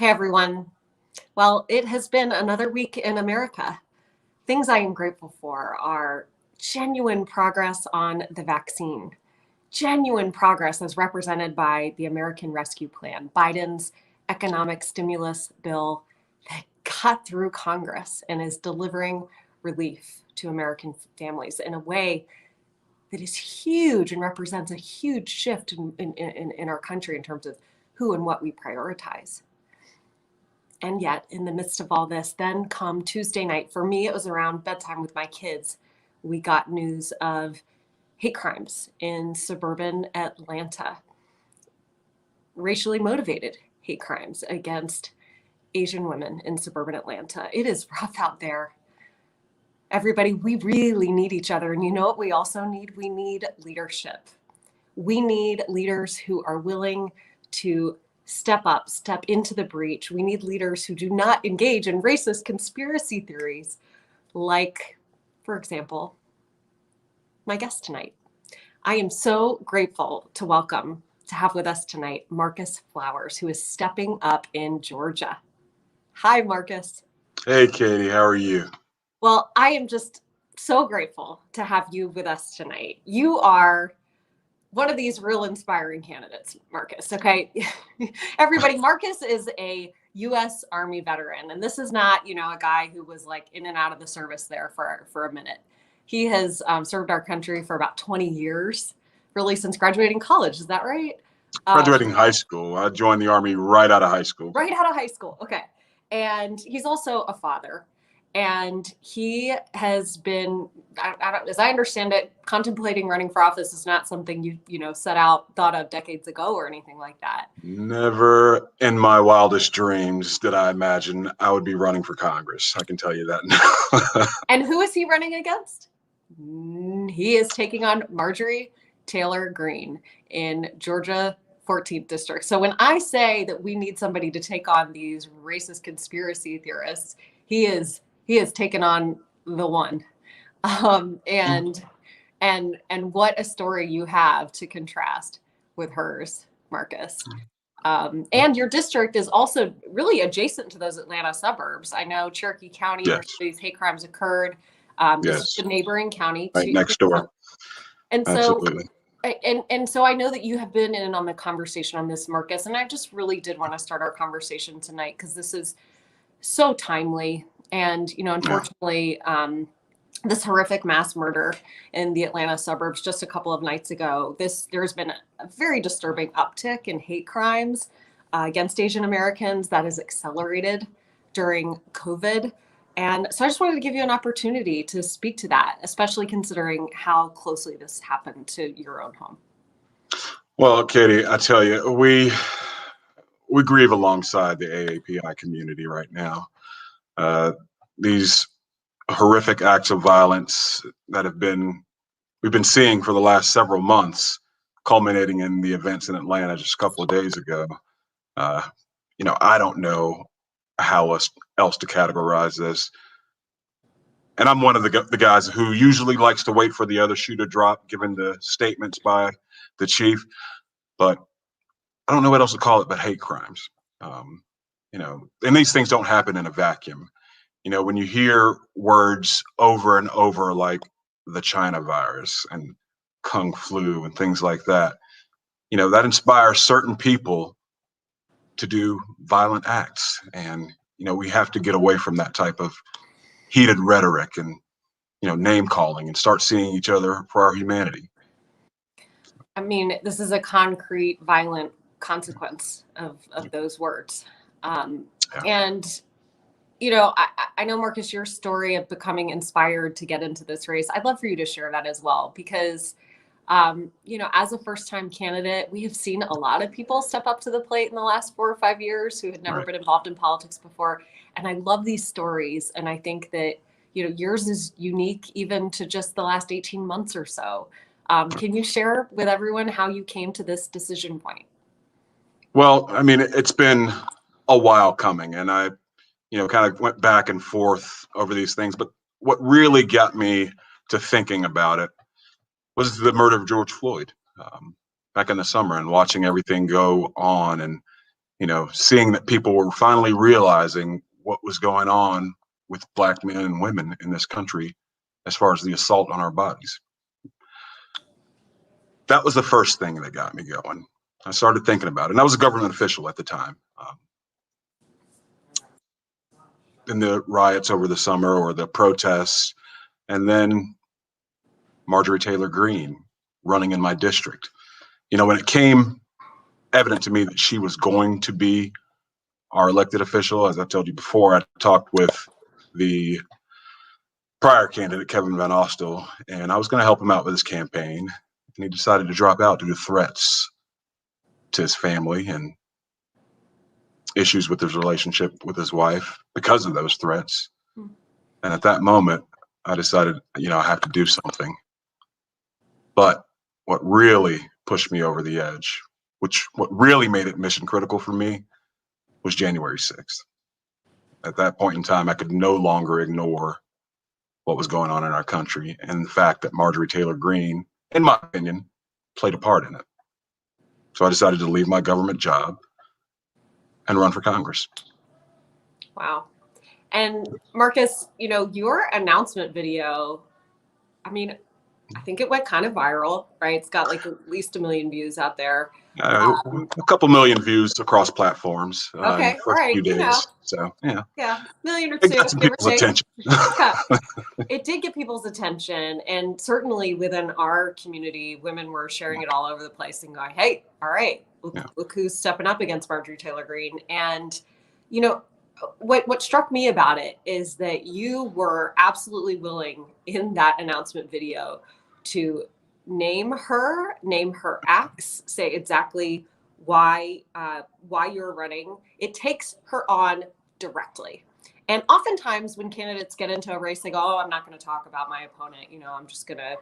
Hey everyone. Well, it has been another week in America. Things I am grateful for are genuine progress on the vaccine, genuine progress as represented by the American Rescue Plan, Biden's economic stimulus bill that got through Congress and is delivering relief to American families in a way that is huge and represents a huge shift in our country in terms of who and what we prioritize. And yet, in the midst of all this, then come Tuesday night, for me, it was around bedtime with my kids, we got news of hate crimes in suburban Atlanta, racially motivated hate crimes against Asian women in suburban Atlanta. It is rough out there. Everybody, we really need each other. And you know what we also need? We need leadership. We need leaders who are willing to step up, step into the breach. We need leaders who do not engage in racist conspiracy theories, like, for example, my guest tonight. I am so grateful to have with us tonight Marcus Flowers, who is stepping up in Georgia. Hi, Marcus. Hey, Katie, how are you? Well, I am just so grateful to have you with us tonight. You are one of these real inspiring candidates, Marcus, okay? Everybody, Marcus is a U.S. Army veteran, and this is not, a guy who was like in and out of the service there for a minute. He has served our country for about 20 years, really since graduating college. Is that right? Graduating high school. I joined the Army right out of high school. Right out of high school, okay. And he's also a father. And he has been, as I understand it, contemplating running for office is not something you thought of decades ago or anything like that. Never in my wildest dreams did I imagine I would be running for Congress. I can tell you that now. And who is he running against? He is taking on Marjorie Taylor Greene in Georgia 14th District. So when I say that we need somebody to take on these racist conspiracy theorists, he is taken on the one. And what a story you have to contrast with hers, Marcus. And your district is also really adjacent to those Atlanta suburbs. I know Cherokee County, Yes. where these hate crimes occurred, this is the neighboring county. Right next door. And so, Absolutely. And so I know that you have been in on the conversation on this, Marcus, and I just really did want to start our conversation tonight because this is so timely. And, unfortunately, this horrific mass murder in the Atlanta suburbs just a couple of nights ago, there's been a very disturbing uptick in hate crimes against Asian Americans that has accelerated during COVID. And so I just wanted to give you an opportunity to speak to that, especially considering how closely this happened to your own home. Well, Katie, I tell you, we grieve alongside the AAPI community right now. These horrific acts of violence that we've been seeing for the last several months, culminating in the events in Atlanta just a couple of days ago. I don't know how else to categorize this. And I'm one of the guys who usually likes to wait for the other shoe to drop, given the statements by the chief. But I don't know what else to call it but hate crimes. And these things don't happen in a vacuum. When you hear words over and over like the China virus and Kung flu and things like that, that inspires certain people to do violent acts. And, we have to get away from that type of heated rhetoric and, name calling and start seeing each other for our humanity. I mean, this is a concrete, violent consequence of those words. And, I know, Marcus, your story of becoming inspired to get into this race, I'd love for you to share that as well, because as a first-time candidate, we have seen a lot of people step up to the plate in the last 4 or 5 years who had never been involved in politics before. And I love these stories. And I think that, yours is unique even to just the last 18 months or so. Can you share with everyone how you came to this decision point? Well, I mean, it's been a while coming, and I, kind of went back and forth over these things. But what really got me to thinking about it was the murder of George Floyd back in the summer, and watching everything go on, and seeing that people were finally realizing what was going on with Black men and women in this country as far as the assault on our bodies. That was the first thing that got me going. I started thinking about it, and I was a government official at the time. In the riots over the summer or the protests, and then Marjorie Taylor Greene running in my district. When it came evident to me that she was going to be our elected official, as I've told you before, I talked with the prior candidate, Kevin Van Ostel, and I was going to help him out with his campaign. And he decided to drop out due to threats to his family and issues with his relationship with his wife because of those threats. And at that moment, I decided, I have to do something. But what really pushed me over the edge, what really made it mission critical for me, was January 6th. At that point in time, I could no longer ignore what was going on in our country and the fact that Marjorie Taylor Greene, in my opinion, played a part in it. So I decided to leave my government job and run for Congress. Wow. And Marcus, your announcement video, I think it went kind of viral, right? It's got like at least 1 million views out there. A couple million views across platforms in the first few days. So, yeah, 1 million or it 2. got some people's attention. It did get people's attention, and certainly within our community, women were sharing it all over the place and going, "Hey, all right, look who's stepping up against Marjorie Taylor Greene." And what struck me about it is that you were absolutely willing in that announcement video to name her acts, say exactly why you're running. It takes her on directly. And oftentimes when candidates get into a race, they go, "Oh, I'm not going to talk about my opponent. I'm just going to,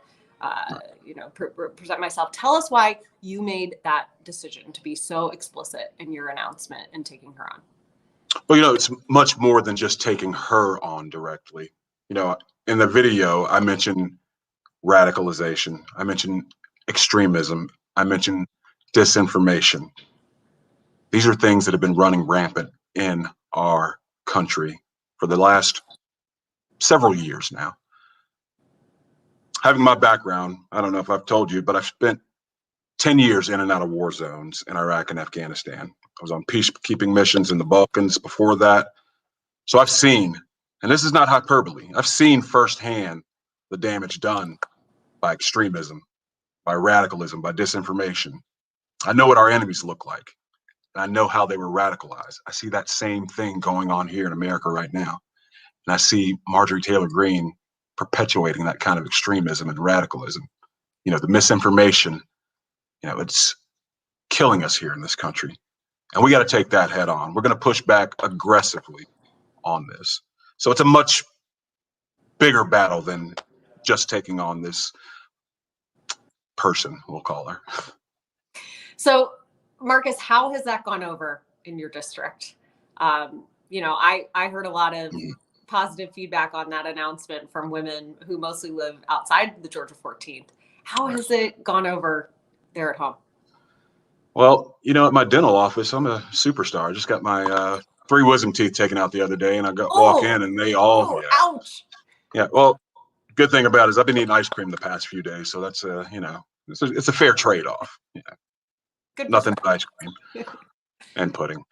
present myself." Tell us why you made that decision to be so explicit in your announcement and taking her on. Well, it's much more than just taking her on directly. In the video, I mentioned radicalization. I mentioned extremism. I mentioned disinformation. These are things that have been running rampant in our country for the last several years now. Having my background, I don't know if I've told you, but I've spent 10 years in and out of war zones in Iraq and Afghanistan. I was on peacekeeping missions in the Balkans before that. So I've seen, and this is not hyperbole, I've seen firsthand the damage done by extremism, by radicalism, by disinformation. I know what our enemies look like, and I know how they were radicalized. I see that same thing going on here in America right now. And I see Marjorie Taylor Greene perpetuating that kind of extremism and radicalism. The misinformation, it's killing us here in this country. And we got to take that head on. We're going to push back aggressively on this. So it's a much bigger battle than just taking on this person, we'll call her. So, Marcus, how has that gone over in your district? I heard a lot of positive feedback on that announcement from women who mostly live outside the Georgia 14th. How has it gone over there at home? Well, at my dental office, I'm a superstar. I just got my 3 wisdom teeth taken out the other day, and I walk in and they all, ouch. Yeah, well, good thing about it is I've been eating ice cream the past few days, so that's it's a fair trade-off. Good. Nothing but ice cream and pudding,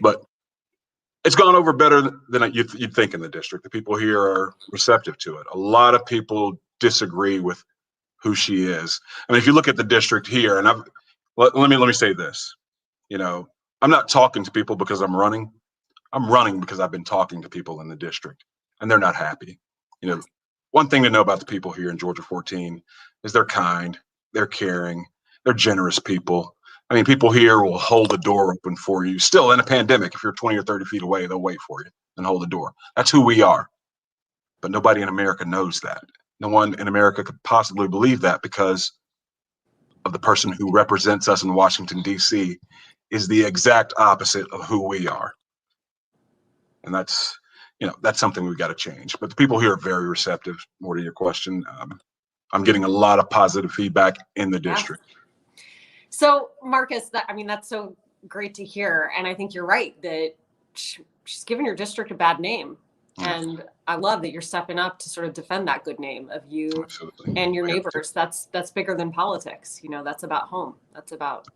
but it's gone over better than you'd think in the district. The people here are receptive to it. A lot of people disagree with who she is. If you look at the district here, and let me say this, I'm not talking to people because I'm running. I'm running because I've been talking to people in the district, and they're not happy. One thing to know about the people here in Georgia 14 is they're kind, they're caring, they're generous people. People here will hold the door open for you. Still, in a pandemic, if you're 20 or 30 feet away, they'll wait for you and hold the door. That's who we are. But nobody in America knows that. No one in America could possibly believe that because of the person who represents us in Washington, D.C. is the exact opposite of who we are. And that's something we've got to change. But the people here are very receptive. More to your question, I'm getting a lot of positive feedback in the district. So, Marcus, that's so great to hear. And I think you're right that she's given your district a bad name. Yeah. And I love that you're stepping up to sort of defend that good name of you Absolutely. and your neighbors. That's bigger than politics. That's about home. That's about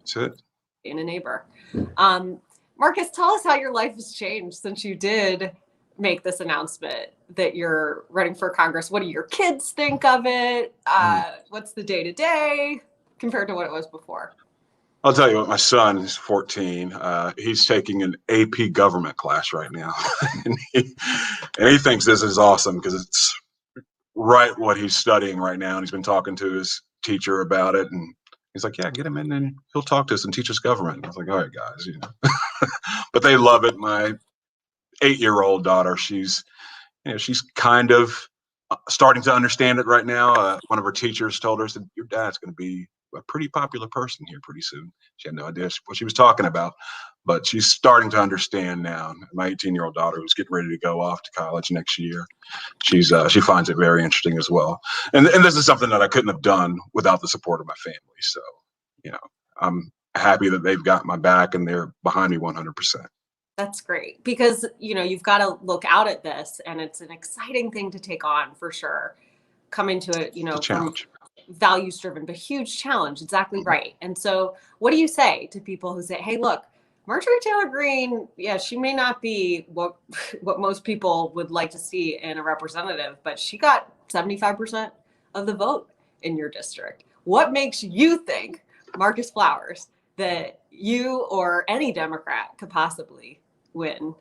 being a neighbor. Marcus, tell us how your life has changed since you did make this announcement that you're running for Congress. What do your kids think of it? What's the day-to-day compared to what it was before? I'll tell you what, my son is 14. He's taking an AP government class right now. and he thinks this is awesome because it's right what he's studying right now. And he's been talking to his teacher about it. And he's like, yeah, get him in and he'll talk to us and teach us government. And I was like, all right, guys, But they love it. My 8-year-old daughter, she's kind of starting to understand it right now. One of her teachers told her, said, your dad's going to be a pretty popular person here pretty soon. She had no idea what she was talking about, but she's starting to understand now. My 18-year-old daughter, who's getting ready to go off to college next year, she finds it very interesting as well. And this is something that I couldn't have done without the support of my family. So, I'm happy that they've got my back and they're behind me 100%. That's great because, you've got to look out at this and it's an exciting thing to take on for sure. Coming to it, challenge. Values driven, but huge challenge. Exactly right. And so what do you say to people who say, hey, look, Marjorie Taylor Greene, yeah, she may not be what most people would like to see in a representative, but she got 75% of the vote in your district. What makes you think, Marcus Flowers, that you or any Democrat could possibly win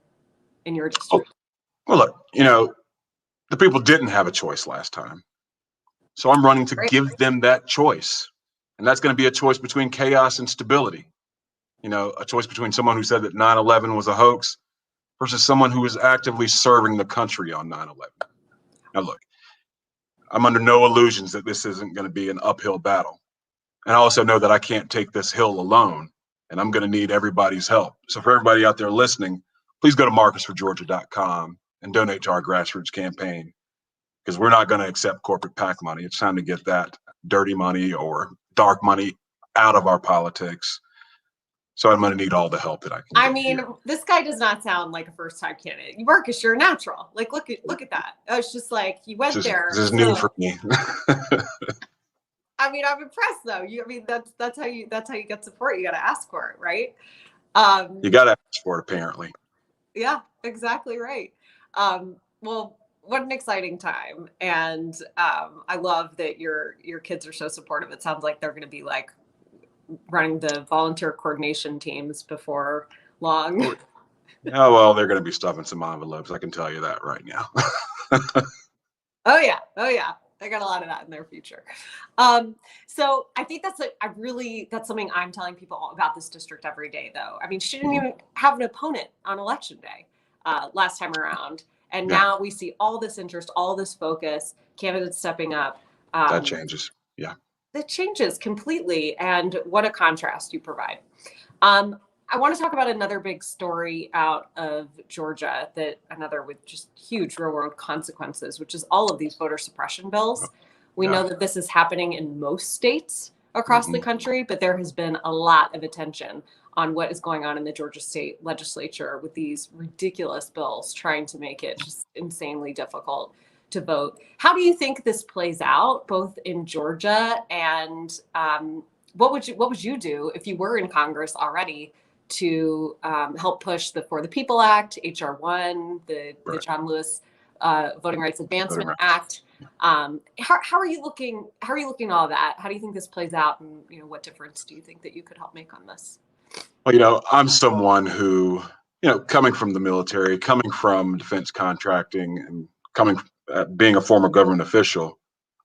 in your district? Well, look, the people didn't have a choice last time. So I'm running to give them that choice. And that's going to be a choice between chaos and stability. A choice between someone who said that 9/11 was a hoax versus someone who is actively serving the country on 9/11. Now, look, I'm under no illusions that this isn't going to be an uphill battle. And I also know that I can't take this hill alone, and I'm going to need everybody's help. So for everybody out there listening, please go to marcusforgeorgia.com and donate to our grassroots campaign, because we're not going to accept corporate PAC money. It's time to get that dirty money or dark money out of our politics. So I'm going to need all the help that I can. I mean, this guy does not sound like a first-time candidate. Marcus, you're a natural. Like, look at that. It's just like he went there. This is new for me. I mean, I'm impressed though. That's how you get support. You got to ask for it, right? You got to ask for it, apparently. Yeah, exactly right. Well, what an exciting time, and I love that your kids are so supportive. It sounds like they're going to be like running the volunteer coordination teams before long. Oh, well, they're going to be stuffing some envelopes. I can tell you that right now. Oh yeah. They got a lot of that in their future. So I think that's something I'm telling people about this district every day, though. I mean, she didn't even have an opponent on election day last time around. And now we see all this interest, all this focus, candidates stepping up. That changes. Yeah. That changes completely. And what a contrast you provide. I want to talk about another big story out of Georgia, another with just huge real world consequences, which is all of these voter suppression bills. We know that this is happening in most states across the country, but there has been a lot of attention on what is going on in the Georgia state legislature with these ridiculous bills trying to make it just insanely difficult to vote. How do you think this plays out, both in Georgia and what would you do if you were in Congress already to help push the For the People Act, HR 1, the John Lewis Voting Rights Advancement Act? How are you looking at all that? How do you think this plays out, and what difference do you think that you could help make on this? Well, I'm someone who, coming from the military, coming from defense contracting, and being a former government official,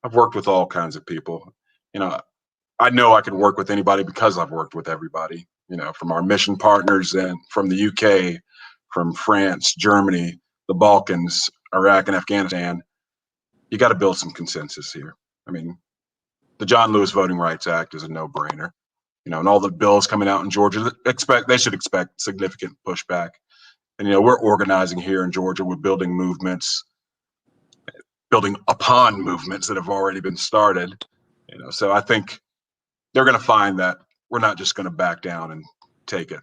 I've worked with all kinds of people. I know I can work with anybody because I've worked with everybody, from our mission partners and from the UK, from France, Germany, the Balkans, Iraq, and Afghanistan. You got to build some consensus here. I mean, the John Lewis Voting Rights Act is a no-brainer, and all the bills coming out in Georgia, they should expect significant pushback. And, we're organizing here in Georgia. We're building movements, building upon movements that have already been started, so I think they're going to find that we're not just going to back down and take it.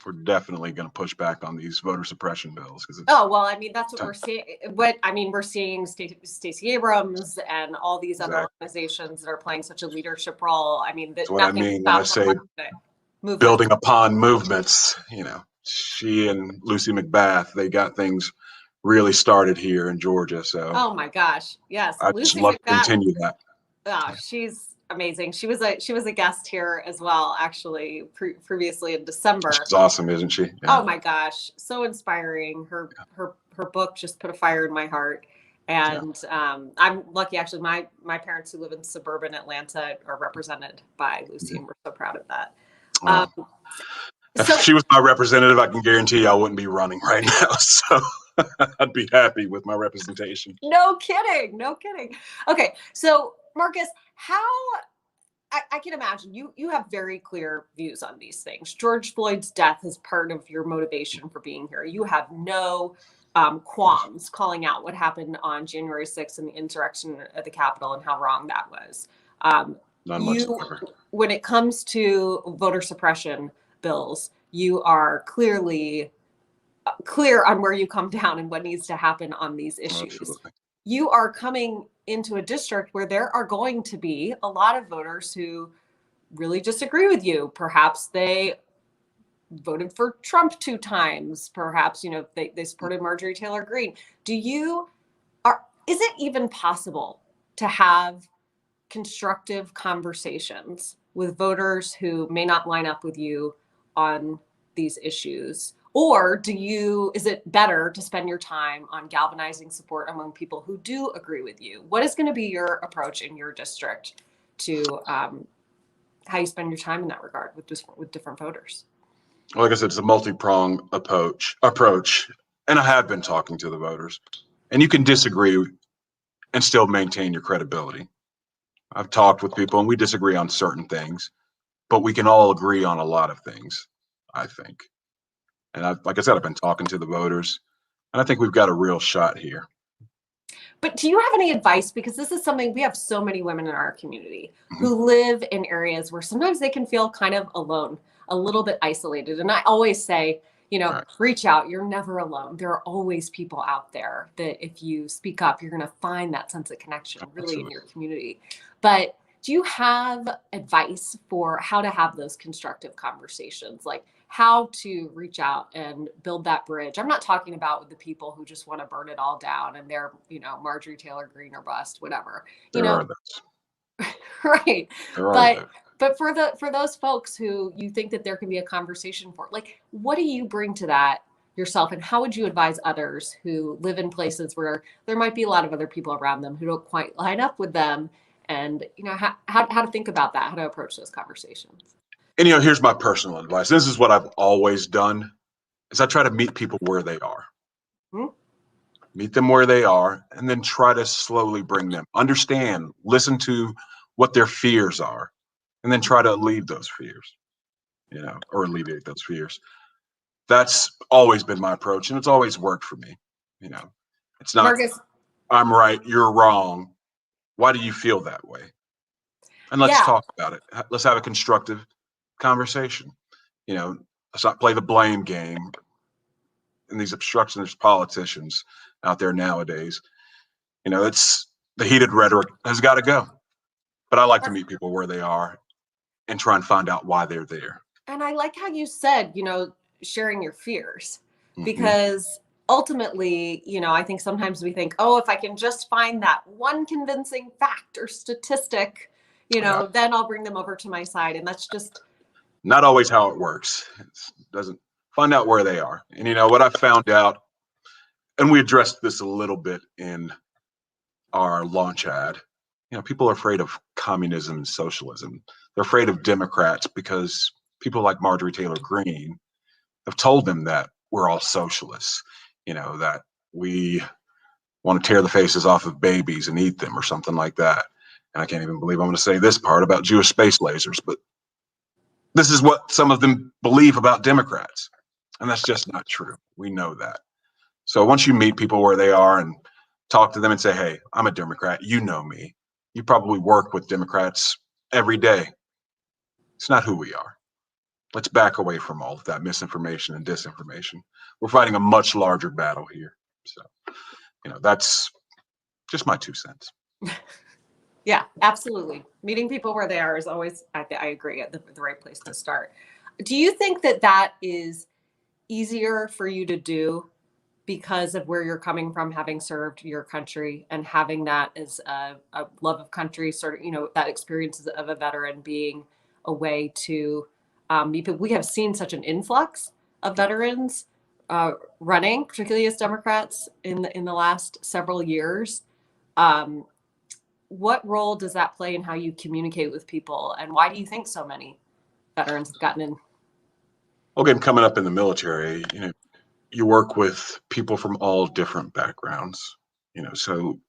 we're definitely going to push back on these voter suppression bills because well, I mean, that's what we're seeing. We're seeing Stacey Abrams and all these other organizations that are playing such a leadership role. I mean, that's what I mean when I say building upon movements. She and Lucy McBath, they got things really started here in Georgia. So, oh my gosh, yes, I'd just love to continue that. Oh, she's amazing. She was a guest here as well, actually, previously in December. She's awesome, isn't she? Yeah. Oh my gosh, so inspiring. Her book just put a fire in my heart. And I'm lucky, actually. My parents who live in suburban Atlanta are represented by Lucy, and we're so proud of that. If she was my representative, I can guarantee you I wouldn't be running right now. So I'd be happy with my representation. No kidding. Okay, so Marcus, how I can imagine you have very clear views on these things. George Floyd's death is part of your motivation for being here. You have no qualms calling out what happened on January 6th and the insurrection at the Capitol and how wrong that was. None whatsoever. When it comes to voter suppression bills, you are clearly clear on where you come down and what needs to happen on these issues. Absolutely. You are coming into a district where there are going to be a lot of voters who really disagree with you. Perhaps they voted for Trump 2 times. Perhaps, they supported Marjorie Taylor Greene. Is it even possible to have constructive conversations with voters who may not line up with you on these issues? Or is it better to spend your time on galvanizing support among people who do agree with you? What is going to be your approach in your district to how you spend your time in that regard with different voters? Well, like I said, it's a multi-pronged approach, and I have been talking to the voters. And you can disagree and still maintain your credibility. I've talked with people, and we disagree on certain things, but we can all agree on a lot of things, I think. And like I said, I've been talking to the voters, and I think we've got a real shot here. But do you have any advice? Because this is something, we have so many women in our community who live in areas where sometimes they can feel kind of alone, a little bit isolated. And I always say, reach out. You're never alone. There are always people out there that if you speak up, you're going to find that sense of connection really in your community. But do you have advice for how to have those constructive conversations? Like how to reach out and build that bridge? I'm not talking about with the people who just want to burn it all down and they're, Marjorie Taylor Greene or bust, whatever. There are those. Right. There are those. But for those folks who you think that there can be a conversation for, like, what do you bring to that yourself, and how would you advise others who live in places where there might be a lot of other people around them who don't quite line up with them, and how to think about that, how to approach those conversations? And here's my personal advice. This is what I've always done: is I try to meet people where they are. Meet them where they are, and then try to slowly bring them, understand, listen to what their fears are, and then try to alleviate those fears, or alleviate those fears. That's always been my approach, and it's always worked for me. It's not, Marcus, I'm right, you're wrong. Why do you feel that way? And let's talk about it. Let's have a constructive conversation. Let's not play the blame game. And these obstructionist politicians out there nowadays, it's the heated rhetoric has got to go. But I like to meet people where they are and try and find out why they're there. And I like how you said, sharing your fears, because ultimately, I think sometimes we think, oh, if I can just find that one convincing fact or statistic, then I'll bring them over to my side. And that's just not always how it works. It doesn't. Find out where they are. And what I found out, and we addressed this a little bit in our launch ad, people are afraid of communism and socialism. They're afraid of Democrats because people like Marjorie Taylor Greene have told them that we're all socialists, that we want to tear the faces off of babies and eat them or something like that. And I can't even believe I'm going to say this part about Jewish space lasers, but this is what some of them believe about Democrats. And that's just not true. We know that. So once you meet people where they are and talk to them and say, hey, I'm a Democrat, you know me. You probably work with Democrats every day. It's not who we are. let's back away from all of that misinformation and disinformation. We're fighting a much larger battle here. So, that's just my 2 cents. Yeah, absolutely. Meeting people where they are is always, I agree, the right place to start. Do you think that is easier for you to do because of where you're coming from, having served your country and having that as a love of country, sort of, that experience of a veteran being a way to meet people? We have seen such an influx of veterans running, particularly as Democrats in the last several years. What role does that play in how you communicate with people, and why do you think so many veterans have gotten in? Well, again, coming up in the military, you work with people from all different backgrounds, so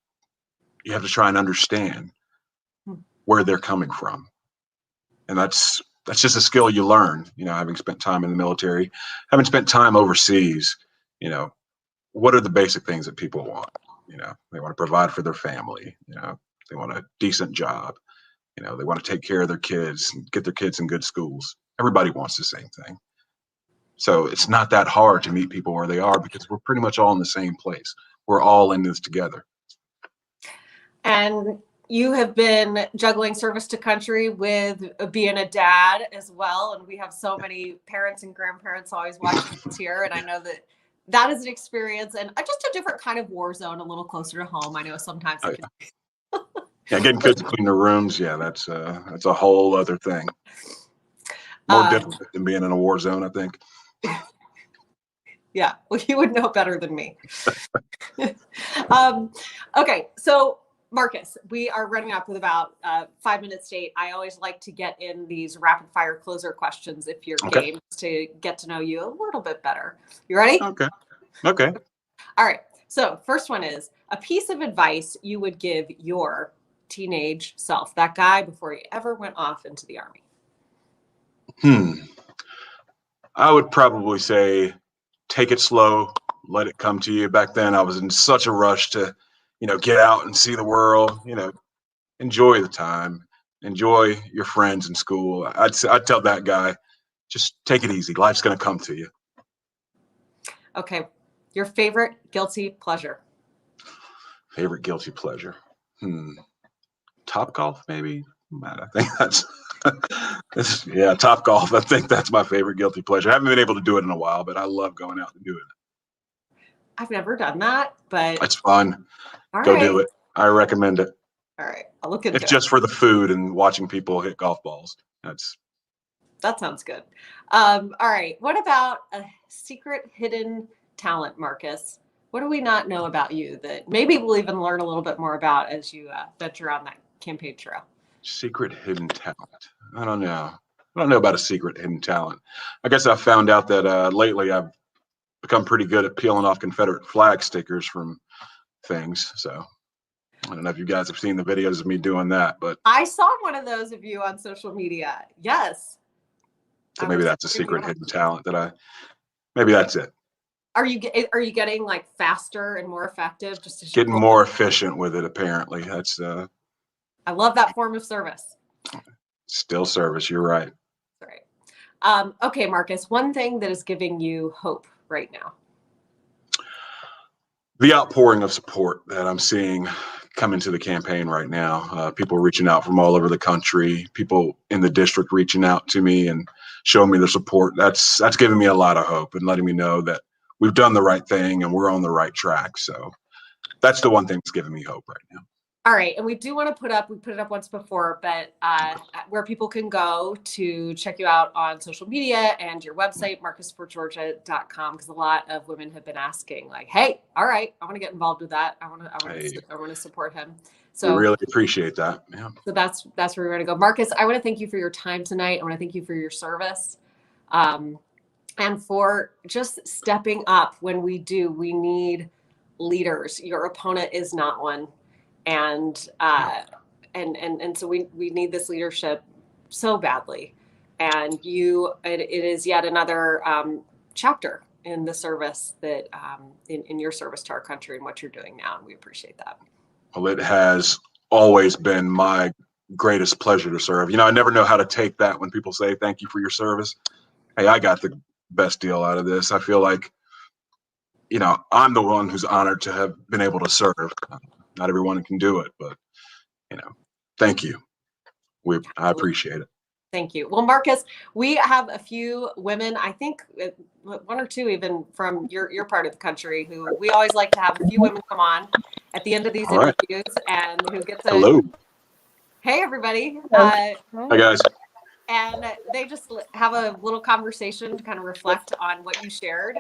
you have to try and understand where they're coming from. And that's just a skill you learn, having spent time in the military, having spent time overseas, what are the basic things that people want? They want to provide for their family, they want a decent job, they want to take care of their kids, get their kids in good schools. Everybody wants the same thing. So it's not that hard to meet people where they are because we're pretty much all in the same place. We're all in this together. And you have been juggling service to country with being a dad as well. And we have so many parents and grandparents always watching us here. And I know that is an experience and just a different kind of war zone, a little closer to home. I know sometimes it can yeah, getting kids between the rooms. Yeah, that's a whole other thing. More difficult than being in a war zone, I think. Yeah, well, you would know better than me. Okay, so Marcus, we are running up with about 5 minutes late. I always like to get in these rapid fire closer questions if you're game to get to know you a little bit better. You ready? Okay. All right. So first one is a piece of advice you would give your teenage self, that guy before he ever went off into the Army. I would probably say, take it slow, let it come to you. Back then I was in such a rush to, get out and see the world, enjoy the time, enjoy your friends in school. I'd tell that guy, just take it easy. Life's going to come to you. Okay. Your favorite guilty pleasure? Favorite guilty pleasure? Top golf, maybe? I think that's Top golf. I think that's my favorite guilty pleasure. I haven't been able to do it in a while, but I love going out and doing it. I've never done that, but it's fun. Go do it. I recommend it. All right, I'll look into it. If just for the food and watching people hit golf balls. That sounds good. All right, what about a secret hidden talent, Marcus? What do we not know about you that maybe we'll even learn a little bit more about as you venture on that campaign trail? Secret hidden talent. I don't know. I don't know about a secret hidden talent. I guess I found out that lately I've become pretty good at peeling off Confederate flag stickers from things. So I don't know if you guys have seen the videos of me doing that, but I saw one of those of you on social media. Yes. So maybe that's a secret hidden talent maybe that's it. Are you getting like faster and more effective? Just getting more efficient with it, apparently. That's I love that form of service. Still service, you're right. Right. Okay, Marcus, one thing that is giving you hope right now. The outpouring of support that I'm seeing come into the campaign right now. People reaching out from all over the country, people in the district reaching out to me and showing me their support. That's giving me a lot of hope and letting me know that we've done the right thing and we're on the right track. So that's the one thing that's giving me hope right now. All right. And we do want to we put it up once before, but where people can go to check you out on social media and your website, marcusforgeorgia.com, because a lot of women have been asking like, hey, all right, I want to get involved with that. I want to support him. So we really appreciate that. Yeah. So that's where we're going to go. Marcus, I want to thank you for your time tonight. I want to thank you for your service. And for just stepping up when we need leaders. Your opponent is not one. And so we need this leadership so badly. And it is yet another chapter in the service that in your service to our country and what you're doing now. And we appreciate that. Well, it has always been my greatest pleasure to serve. I never know how to take that when people say thank you for your service. hey, I got the best deal out of this. I feel like, I'm the one who's honored to have been able to serve. Not everyone can do it, but, thank you. I appreciate it. Thank you. Well, Marcus, we have a few women, I think one or two even from your part of the country, who we always like to have a few women come on at the end of these All right. interviews and who get to. Hello. Hey, everybody. Hi, guys. And they just have a little conversation to kind of reflect on what you shared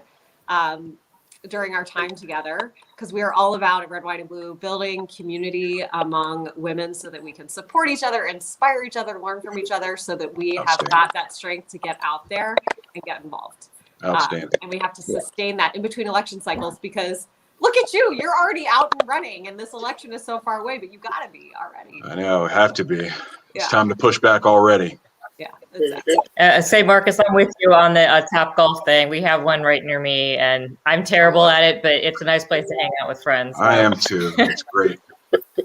during our time together, because we are all about at Red, White, and Blue building community among women so that we can support each other, inspire each other, learn from each other, so that we have got that strength to get out there and get involved. Outstanding. And we have to sustain that in between election cycles, because look at you, you're already out and running, and this election is so far away, but you got to be already. I know, have to be. It's time to push back already. Yeah, exactly. Say, Marcus, I'm with you on the Top Golf thing. We have one right near me, and I'm terrible at it, but it's a nice place to hang out with friends. So. I am too. It's great. If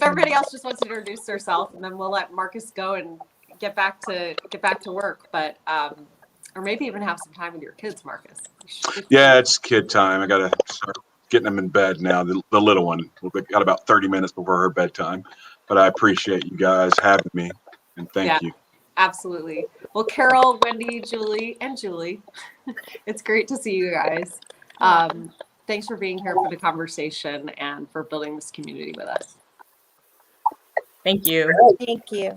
everybody else just wants to introduce herself, and then we'll let Marcus go and get back to work. But or maybe even have some time with your kids, Marcus. Yeah, it's kid time. I gotta start getting them in bed now. The little one, we've got about 30 minutes before her bedtime. But I appreciate you guys having me, and thank you. Absolutely. Well, Carol, Wendy, Julie, it's great to see you guys. Thanks for being here for the conversation and for building this community with us. Thank you. Thank you.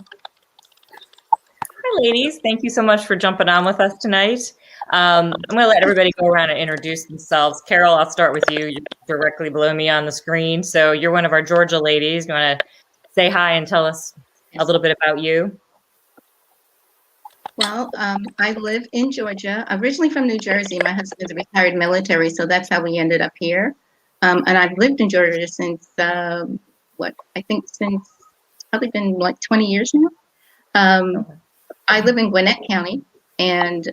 Hi, ladies. Thank you so much for jumping on with us tonight. I'm going to let everybody go around and introduce themselves. Carol, I'll start with you. You're directly below me on the screen. So you're one of our Georgia ladies. You want to say hi and tell us a little bit about you? Well, I live in Georgia, originally from New Jersey. My husband is a retired military, so that's how we ended up here. And I've lived in Georgia since, since probably been like 20 years now. I live in Gwinnett County, and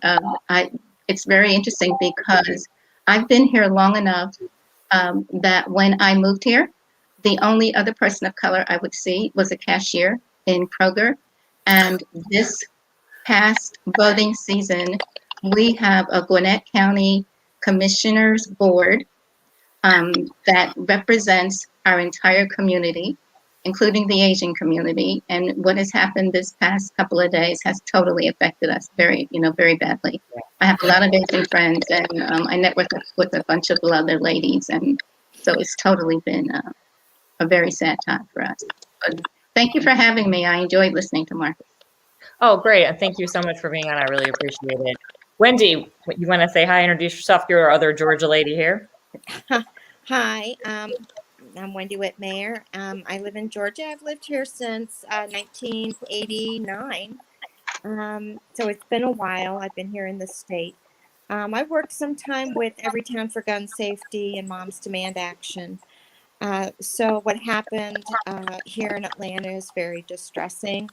it's very interesting because I've been here long enough that when I moved here, the only other person of color I would see was a cashier in Kroger. And this past voting season, we have a Gwinnett County Commissioners Board that represents our entire community, including the Asian community. And what has happened this past couple of days has totally affected us very badly. I have a lot of Asian friends, and I network with a bunch of other ladies. And so it's totally been a very sad time for us. But thank you for having me. I enjoyed listening to Marcus. Oh, great. And thank you so much for being on. I really appreciate it. Wendy, you want to say hi, introduce yourself? You're our other Georgia lady here. Hi, I'm Wendy Whitmire. I live in Georgia. I've lived here since 1989. So it's been a while. I've been here in the state. I've worked some time with Everytown for Gun Safety and Moms Demand Action. So what happened here in Atlanta is very distressing.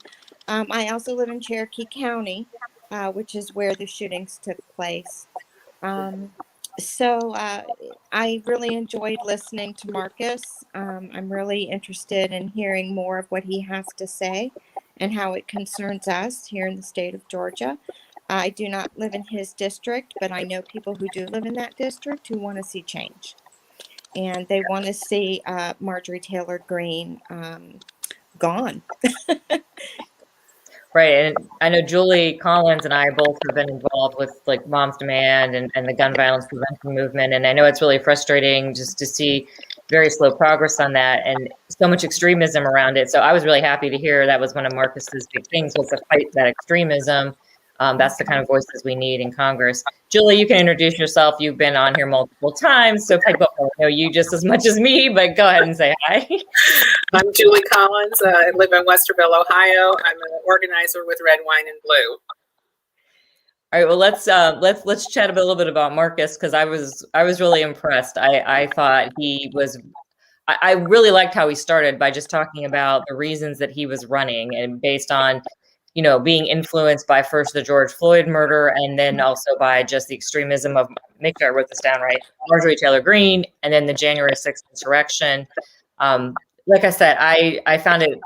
I also live in Cherokee County, which is where the shootings took place. So I really enjoyed listening to Marcus. I'm really interested in hearing more of what he has to say and how it concerns us here in the state of Georgia. I do not live in his district, but I know people who do live in that district who want to see change. And they want to see Marjorie Taylor Greene gone. Right. And I know Julie Collins and I both have been involved with like Moms Demand and the gun violence prevention movement. And I know it's really frustrating just to see very slow progress on that and so much extremism around it. So I was really happy to hear that was one of Marcus's big things, was to fight that extremism. That's the kind of voices we need in Congress. Julie, you can introduce yourself. You've been on here multiple times, so people know you just as much as me, but go ahead and say hi. I'm Julie Collins. I live in Westerville, Ohio. I'm an organizer with Red, Wine, and Blue. All right, well, let's chat a little bit about Marcus, because I was really impressed. I thought he was. I really liked how he started by just talking about the reasons that he was running, and based on, you know, being influenced by first the George Floyd murder and then also by just the extremism of, make sure I wrote this down right, Marjorie Taylor Greene, and then the January 6th insurrection. Like I said, I found it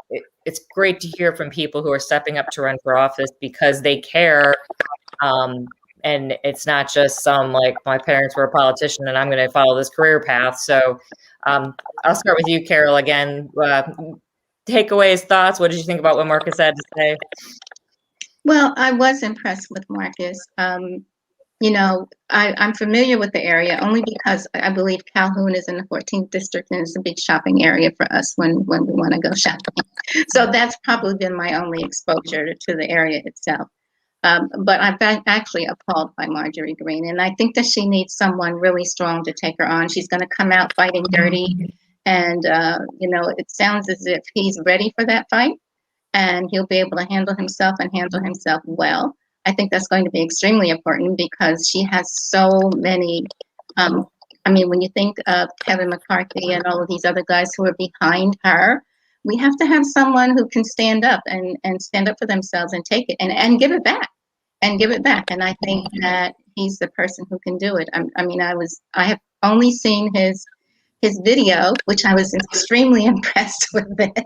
it's great to hear from people who are stepping up to run for office because they care. And it's not just some like my parents were a politician and I'm going to follow this career path. So I'll start with you, Carol, again. Takeaways, thoughts. What did you think about what Marcus had to say? Well, I was impressed with Marcus. You know, I'm familiar with the area only because I believe Calhoun is in the 14th district and it's a big shopping area for us when we want to go shopping. So that's probably been my only exposure to the area itself. But I've been actually appalled by Marjorie Greene, and I think that she needs someone really strong to take her on. She's going to come out fighting dirty, and you know, it sounds as if he's ready for that fight, and he'll be able to handle himself and handle himself well. I think that's going to be extremely important because she has so many. I mean, when you think of Kevin McCarthy and all of these other guys who are behind her, we have to have someone who can stand up and stand up for themselves and take it and give it back and give it back. And I think that he's the person who can do it. I mean, I have only seen his video, which I was extremely impressed with it.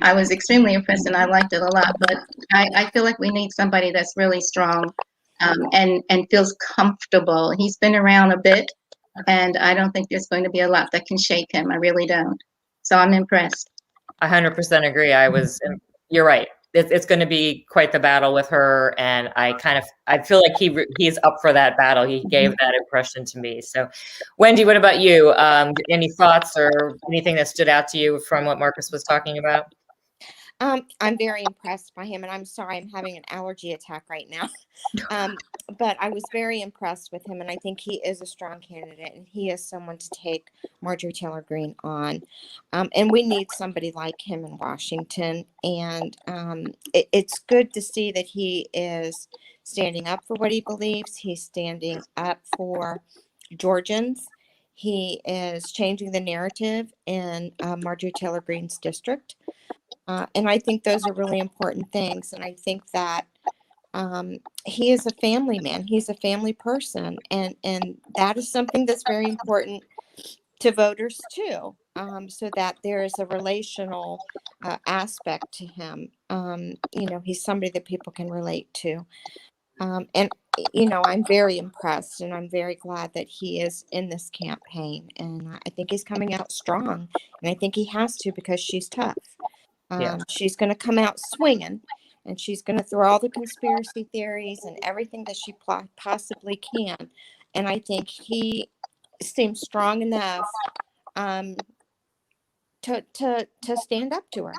I was extremely impressed and I liked it a lot, but I feel like we need somebody that's really strong and feels comfortable. He's been around a bit and I don't think there's going to be a lot that can shake him. I really don't. So I'm impressed. 100% agree. You're right. It's going to be quite the battle with her. And I feel like he's up for that battle. He gave that impression to me. So Wendy, what about you? Any thoughts or anything that stood out to you from what Marcus was talking about? I'm very impressed by him, and I'm sorry I'm having an allergy attack right now. But I was very impressed with him, and I think he is a strong candidate, and he is someone to take Marjorie Taylor Greene on. And we need somebody like him in Washington. And it's good to see that he is standing up for what he believes. He's standing up for Georgians. He is changing the narrative in Marjorie Taylor Greene's district. And I think those are really important things. And I think that he is a family man. He's a family person. And that is something that's very important to voters too, so that there is a relational aspect to him. You know, he's somebody that people can relate to. And, you know, I'm very impressed and I'm very glad that he is in this campaign. And I think he's coming out strong. And I think he has to because she's tough. She's going to come out swinging, and she's going to throw all the conspiracy theories and everything that she possibly can. And I think he seems strong enough to stand up to her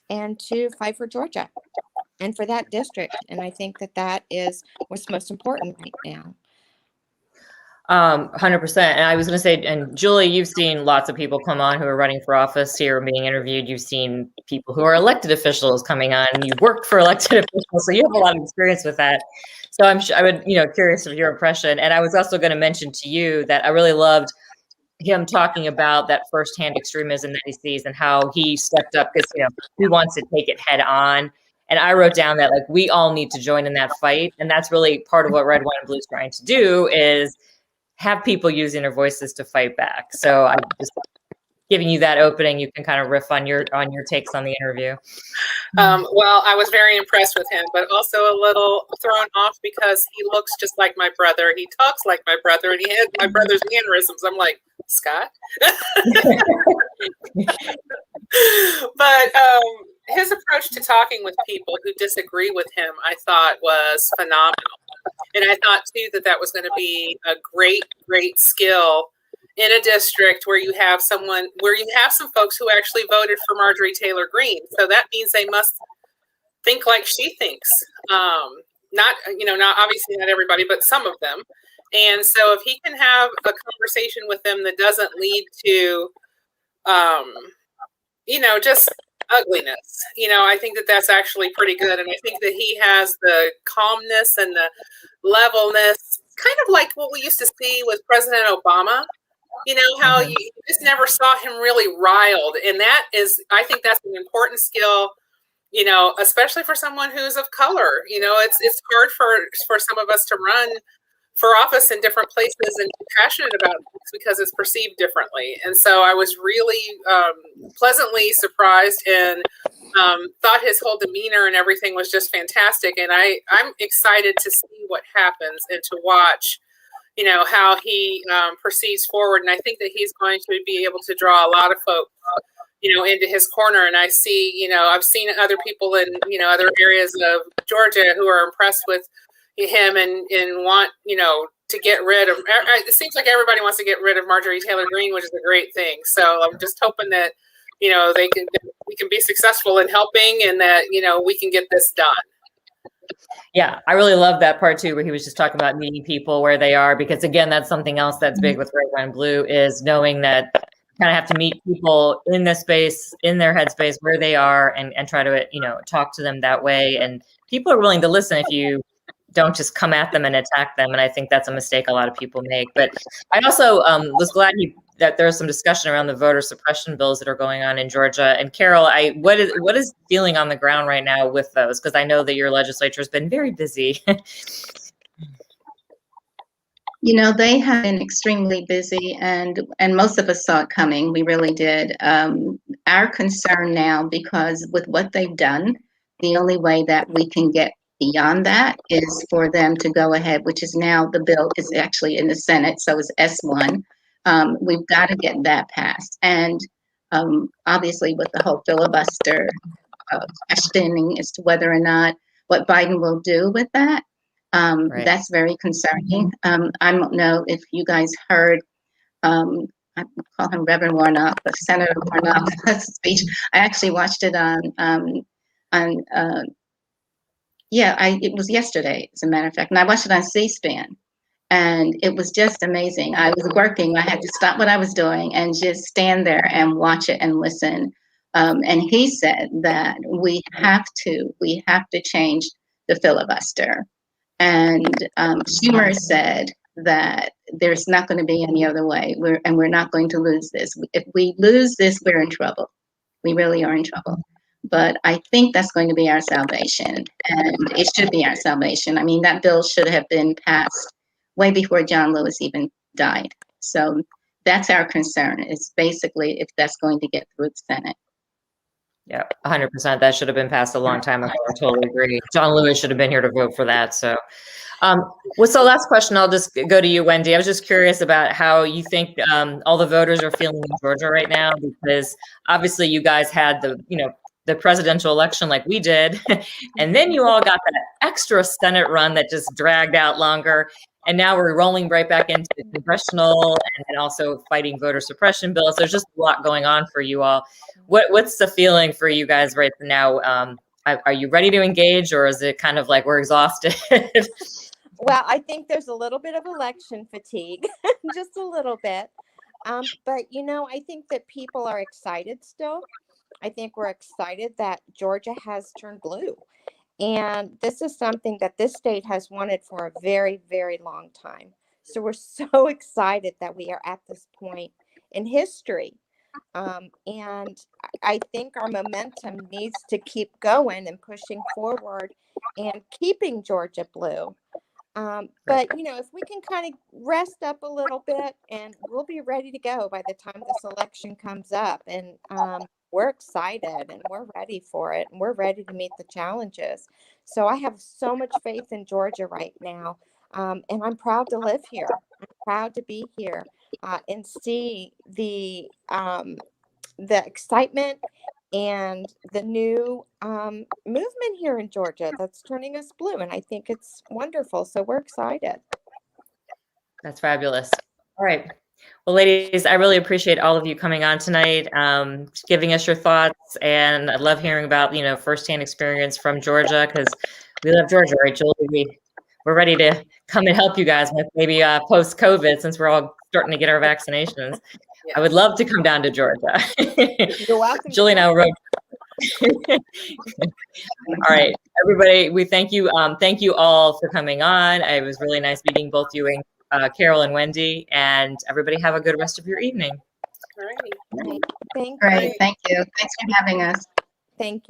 and to fight for Georgia and for that district. And I think that is what's most important right now. 100%. And I was going to say, and Julie, you've seen lots of people come on who are running for office here and being interviewed. You've seen people who are elected officials coming on, and you've worked for elected officials, so you have a lot of experience with that. So I'm sure I would, curious of your impression. And I was also going to mention to you that I really loved him talking about that firsthand extremism that he sees and how he stepped up because, he wants to take it head on. And I wrote down that like we all need to join in that fight. And that's really part of what Red, White, and Blue is trying to do is have people using their voices to fight back. So I'm just giving you that opening. You can kind of riff on your takes on the interview. Well, I was very impressed with him, but also a little thrown off because he looks just like my brother. He talks like my brother, and he had my brother's mannerisms. I'm like, Scott? But his approach to talking with people who disagree with him, I thought was phenomenal. And I thought, too, that was going to be a great, great skill in a district where you have some folks who actually voted for Marjorie Taylor Greene. So that means they must think like she thinks. Not obviously not everybody, but some of them. And so if he can have a conversation with them that doesn't lead to, just ugliness, I think that's actually pretty good. And I think that he has the calmness and the levelness, kind of like what we used to see with President Obama. How you just never saw him really riled. And I think that's an important skill, especially for someone who's of color. It's hard for some of us to run for office in different places and be passionate about things because it's perceived differently. And so I was really pleasantly surprised and thought his whole demeanor and everything was just fantastic. And I'm excited to see what happens and to watch, you know, how he proceeds forward. And I think that he's going to be able to draw a lot of folks, you know, into his corner. And I see, you know, I've seen other people in, you know, other areas of Georgia who are impressed with him and want, you know, to get rid of, it seems like everybody wants to get rid of Marjorie Taylor Greene, which is a great thing. So I'm just hoping that, you know, we can be successful in helping and that, you know, we can get this done. Yeah, I really love that part too, where he was just talking about meeting people where they are, because again, that's something else that's big with Red, White, and Blue, is knowing that you kind of have to meet people in this space, in their headspace, where they are, and try to, you know, talk to them that way. And people are willing to listen if you don't just come at them and attack them. And I think that's a mistake a lot of people make. But I also was glad that there was some discussion around the voter suppression bills that are going on in Georgia. And Carol, what is feeling on the ground right now with those? Because I know that your legislature has been very busy. You know, they have been extremely busy, and most of us saw it coming. We really did. Our concern now, because with what they've done, the only way that we can get beyond that is for them to go ahead, which is now the bill is actually in the Senate, so it's S1. We've got to get that passed. And obviously with the whole filibuster questioning as to whether or not what Biden will do with that, right. That's very concerning. I don't know if you guys heard, I call him Reverend Warnock, but Senator Warnock's speech. I actually watched it it was yesterday, as a matter of fact, and I watched it on C-SPAN, and it was just amazing. I was working, I had to stop what I was doing and just stand there and watch it and listen. And he said that we have to change the filibuster. And Schumer said that there's not going to be any other way. We're not going to lose this. If we lose this, we're in trouble. We really are in trouble. But I think that's going to be our salvation, and it should be our salvation. I mean, that bill should have been passed way before John Lewis even died. So that's our concern, is basically if that's going to get through the Senate. Yeah, 100%. That should have been passed a long time ago. I totally agree. John Lewis should have been here to vote for that. So, so last question, I'll just go to you, Wendy. I was just curious about how you think all the voters are feeling in Georgia right now, because obviously you guys had the presidential election like we did, and then you all got that extra Senate run that just dragged out longer. And now we're rolling right back into the congressional and also fighting voter suppression bills. There's just a lot going on for you all. What's the feeling for you guys right now? Are you ready to engage, or is it kind of like we're exhausted? Well, I think there's a little bit of election fatigue, just a little bit. But, you know, I think that people are excited still. I think we're excited that Georgia has turned blue. And this is something that this state has wanted for a very, very long time. So we're so excited that we are at this point in history. And I think our momentum needs to keep going and pushing forward and keeping Georgia blue. But, you know, if we can kind of rest up a little bit, and we'll be ready to go by the time this election comes up. And we're excited and we're ready for it, and we're ready to meet the challenges. So I have so much faith in Georgia right now. And I'm proud to live here. I'm proud to be here and see the excitement and the new movement here in Georgia that's turning us blue. And I think it's wonderful. So we're excited. That's fabulous. All right. Well, ladies, I really appreciate all of you coming on tonight, giving us your thoughts. And I love hearing about, firsthand experience from Georgia, because we love Georgia, right, Julie? We're ready to come and help you guys with maybe post-COVID, since we're all starting to get our vaccinations. Yeah. I would love to come down to Georgia. You're welcome. Julie and I wrote. All right, everybody, we thank you. Thank you all for coming on. It was really nice meeting both you and Carol and Wendy, and everybody have a good rest of your evening. All right. Thank you. Great. Thank you. Thanks for having us. Thank you.